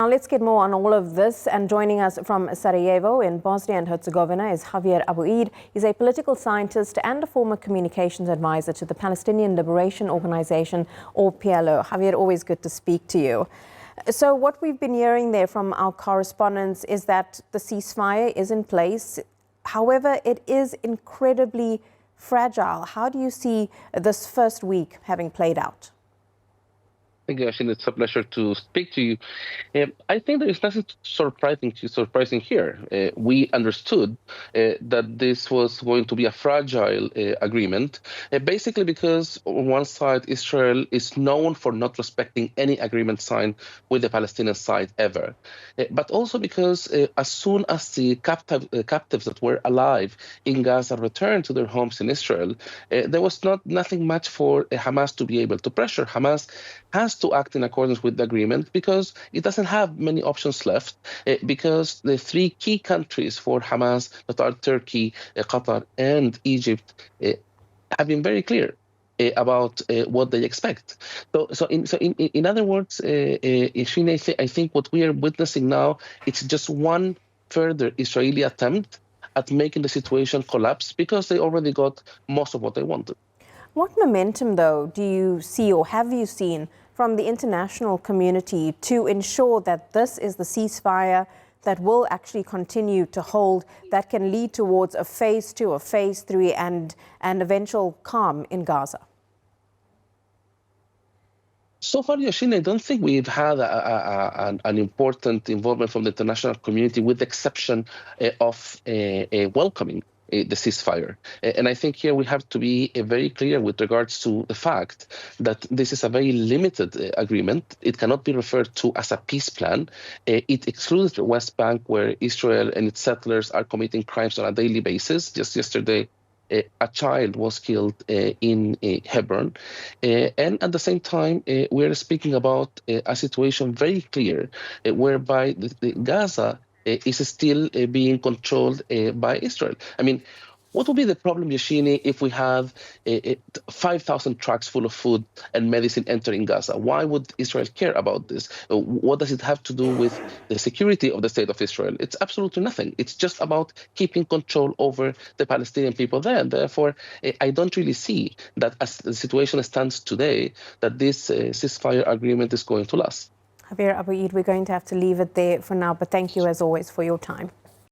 Now let's get more on all of this, and joining us from Sarajevo in Bosnia and Herzegovina is Xavier Abu Eid. He's a political scientist and a former communications advisor to the Palestinian Liberation Organisation, or PLO. Javier, always good to speak to you. So what we've been hearing there from our correspondents is that the ceasefire is in place. However, it is incredibly fragile. How do you see this first week having played out? Thank you, Ashin. It's a pleasure to speak to you. I think there is nothing surprising here. We understood that this was going to be a fragile agreement, basically because on one side, Israel is known for not respecting any agreement signed with the Palestinian side ever, but also because as soon as the captives that were alive in Gaza returned to their homes in Israel, there was nothing much for Hamas to be able to pressure. Hamas has to act in accordance with the agreement because it doesn't have many options left, because the three key countries for Hamas, that are Turkey, Qatar, and Egypt, have been very clear about what they expect. In other words, I think what we are witnessing now, it's just one further Israeli attempt at making the situation collapse because they already got most of what they wanted. What momentum, though, do you see or have you seen from the international community to ensure that this is the ceasefire that will actually continue to hold, that can lead towards a phase 2, a phase 3, and an eventual calm in Gaza? So far, Yashin, I don't think we've had an important involvement from the international community, with the exception of welcoming the ceasefire. And I think here we have to be very clear with regards to the fact that this is a very limited agreement. It cannot be referred to as a peace plan. It excludes the West Bank, where Israel and its settlers are committing crimes on a daily basis. Just yesterday, a child was killed in Hebron. And at the same time, we're speaking about a situation very clear, whereby the Gaza is still being controlled by Israel. I mean, what would be the problem, Yashini, if we have 5,000 trucks full of food and medicine entering Gaza? Why would Israel care about this? What does it have to do with the security of the state of Israel? It's absolutely nothing. It's just about keeping control over the Palestinian people there. And therefore, I don't really see that, as the situation stands today, that this ceasefire agreement is going to last. Xavier Abu Eid, we're going to have to leave it there for now, but thank you as always for your time.